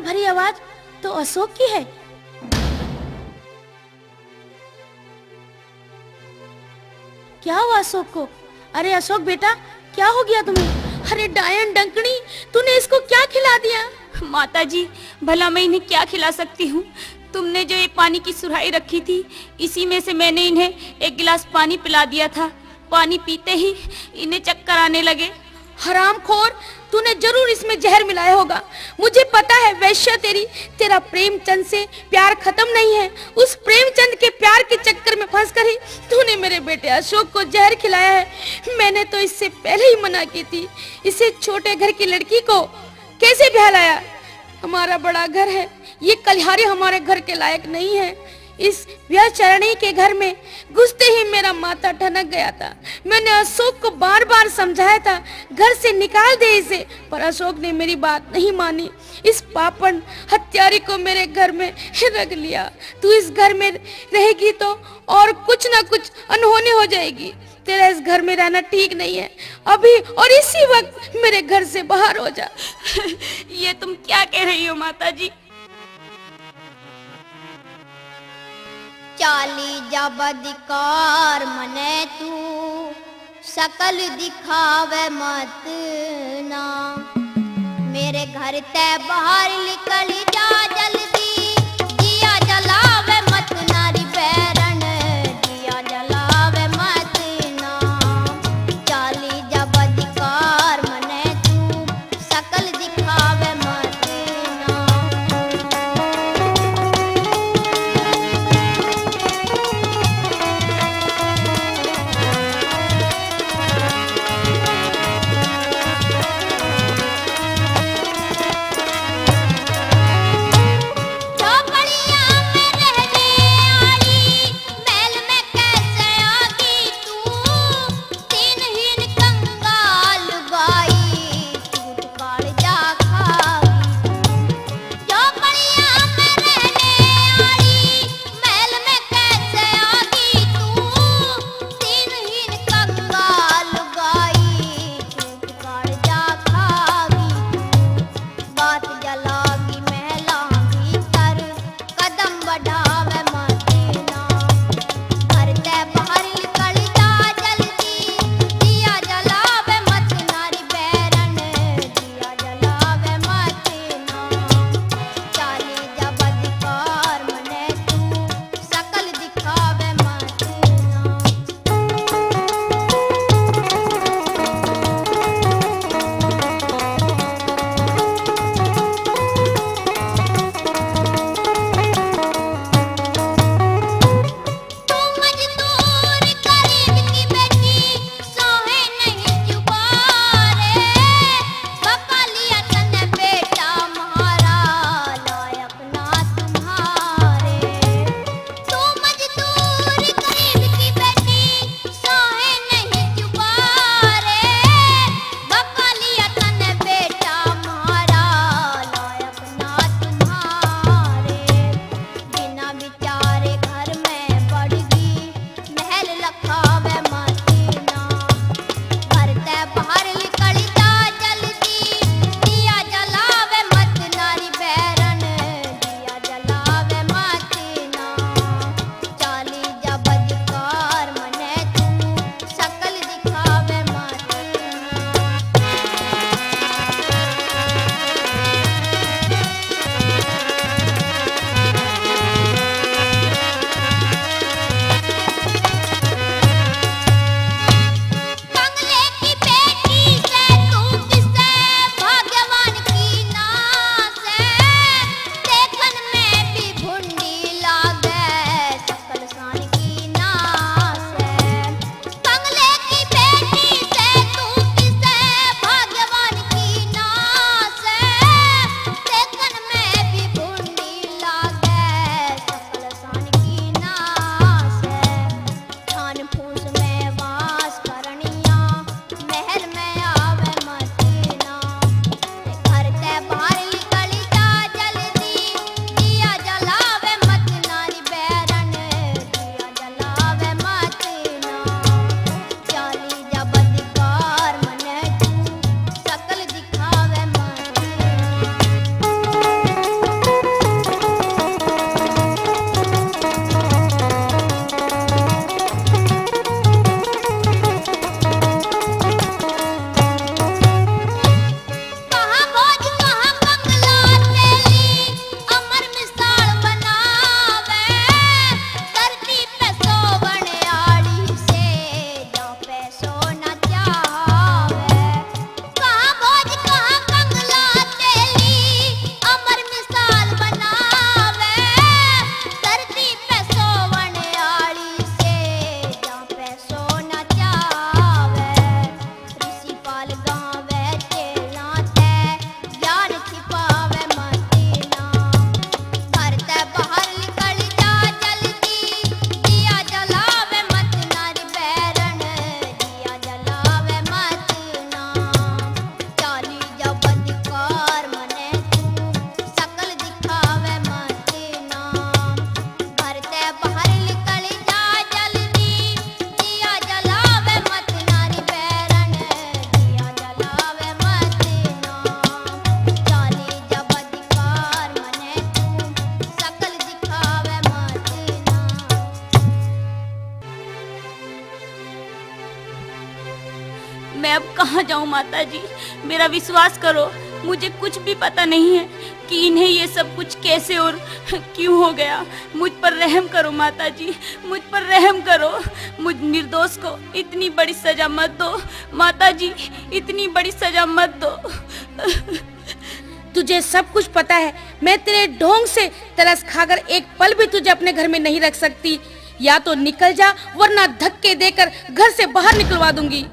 भरी आवाज तो अशोक की है। क्या हुआ अशोक को? अरे अशोक बेटा, क्या हो गया तुम्हें? अरे डायन डंकनी, तूने इसको क्या खिला दिया? माताजी, भला मैं इन्हें क्या खिला सकती हूँ? तुमने जो ये पानी की सुराही रखी थी, इसी में से मैंने इन्हें एक गिलास पानी पिला दिया था। पानी पीते ही इन्हें चक्कर आने लगे। हरामखोर, तूने जरूर इसमें जहर मिलाया होगा। मुझे पता है वैश्य, तेरा प्रेमचंद से प्यार खत्म नहीं है। उस प्रेमचंद के प्यार के चक्कर में फंसकर ही तूने मेरे बेटे अशोक को जहर खिलाया है। मैंने तो इससे पहले ही मना की थी। इसे छोटे घर की लड़की को कैसे ब्याह लाया? हमारा बड़ा घर है, ये कलिहारी हमारे घर के लायक नहीं है। इस व्यचरणी के घर में घुसते ही मेरा माथा ठनक गया था। मैंने अशोक को बार बार समझाया था घर से निकाल दे इसे, पर अशोक ने मेरी बात नहीं मानी। इस पापन हत्यारे को मेरे घर में रख लिया। तू इस घर में रहेगी तो और कुछ ना कुछ अनहोनी हो जाएगी। तेरा इस घर में रहना ठीक नहीं है। अभी और इसी वक्त मेरे घर से बाहर हो जा। ये तुम क्या कह रही हो माताजी? चाली जब अधिकार मने तू सकल दिखावे मत ना। मेरे घर ते बाहर निकल जा जल्दी, दिया जलावे मत नारी बैरन, दिया जलावे मत ना। चाली जब अधिकार मने तू सकल दिखावे मत ना। कहाँ जाऊँ माता जी, मेरा विश्वास करो, मुझे कुछ भी पता नहीं है कि इन्हें ये सब कुछ कैसे और क्यों हो गया। मुझ पर रहम करो माता जी, मुझ पर रहम करो। मुझ निर्दोष को इतनी बड़ी सजा मत दो माता जी, इतनी बड़ी सजा मत दो। तुझे सब कुछ पता है, मैं तेरे ढोंग से तरस खाकर एक पल भी तुझे अपने घर में नहीं रख सकती। या तो निकल जा, वरना धक्के देकर घर से बाहर निकलवा दूंगी।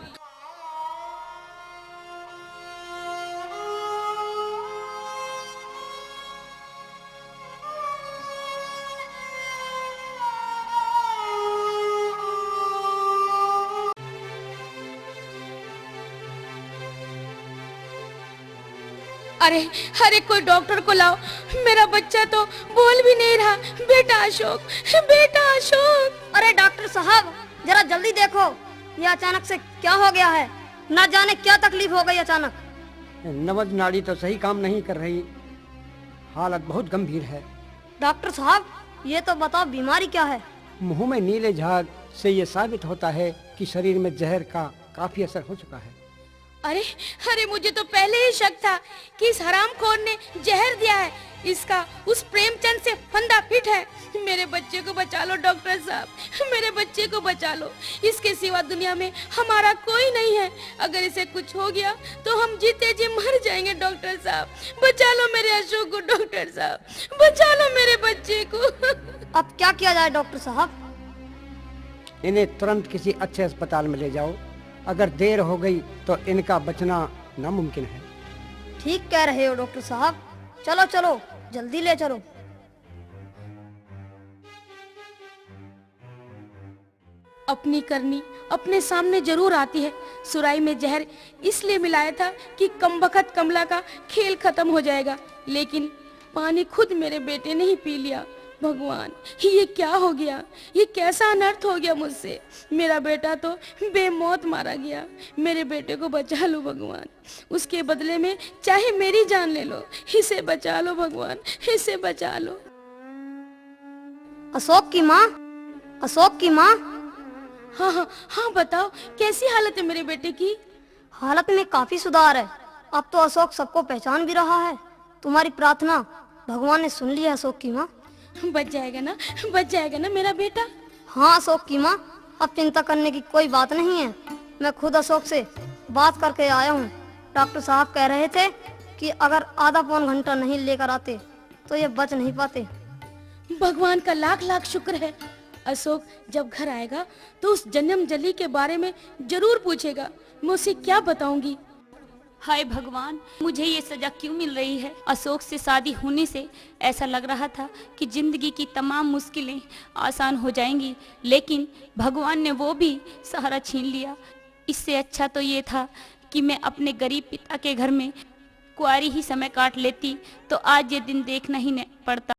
अरे अरे कोई डॉक्टर को लाओ, मेरा बच्चा तो बोल भी नहीं रहा। बेटा अशोक, बेटा अशोक। अरे डॉक्टर साहब, जरा जल्दी देखो, ये अचानक से क्या हो गया है? ना जाने क्या तकलीफ हो गई अचानक। नवज नाड़ी तो सही काम नहीं कर रही, हालत बहुत गंभीर है। डॉक्टर साहब, ये तो बताओ बीमारी क्या है? मुंह में नीले झाग से ये साबित होता है कि शरीर में जहर का काफी असर हो चुका है। अरे अरे मुझे तो पहले ही शक था कि इस हरामखोर ने जहर दिया है। इसका उस प्रेमचंद से फंदा फिट है। मेरे बच्चे को बचा लो डॉक्टर साहब, मेरे बच्चे को बचा लो। इसके सिवा दुनिया में हमारा कोई नहीं है। अगर इसे कुछ हो गया तो हम जीते जी मर जाएंगे। डॉक्टर साहब बचा लो मेरे अशोक को, डॉक्टर साहब बचा लो मेरे बच्चे को। अब क्या किया जाए डॉक्टर साहब? इन्हें तुरंत किसी अच्छे अस्पताल में ले जाओ। अगर देर हो गई तो इनका बचना नामुमकिन है। ठीक कह रहे हो डॉक्टर साहब, चलो चलो जल्दी ले चलो। अपनी करनी अपने सामने जरूर आती है। सुराई में जहर इसलिए मिलाया था कि कमबख्त कमला का खेल खत्म हो जाएगा, लेकिन पानी खुद मेरे बेटे ने ही पी लिया। भगवान, ये क्या हो गया? ये कैसा अनर्थ हो गया मुझसे? मेरा बेटा तो बेमौत मारा गया। मेरे बेटे को बचा लो भगवान, उसके बदले में चाहे मेरी जान ले लो। इसे बचा लो भगवान, इसे बचा लो। अशोक की माँ, अशोक की माँ। हाँ हाँ हाँ, बताओ कैसी हालत है मेरे बेटे की? हालत में काफी सुधार है। अब तो अशोक सबको पहचान भी रहा है। तुम्हारी प्रार्थना भगवान ने सुन ली है अशोक की माँ। बच जाएगा ना, बच जाएगा ना मेरा बेटा? हाँ अशोक की माँ, अब चिंता करने की कोई बात नहीं है। मैं खुद अशोक से बात करके आया हूँ। डॉक्टर साहब कह रहे थे कि अगर आधा पौन घंटा नहीं लेकर आते तो ये बच नहीं पाते। भगवान का लाख लाख शुक्र है। अशोक जब घर आएगा तो उस जन्म जली के बारे में जरूर पूछेगा। मैं उसे क्या बताऊंगी? हाय भगवान, मुझे ये सजा क्यों मिल रही है? अशोक से शादी होने से ऐसा लग रहा था कि जिंदगी की तमाम मुश्किलें आसान हो जाएंगी, लेकिन भगवान ने वो भी सहारा छीन लिया। इससे अच्छा तो ये था कि मैं अपने गरीब पिता के घर में कुंवारी ही समय काट लेती, तो आज ये दिन देखना ही नहीं पड़ता।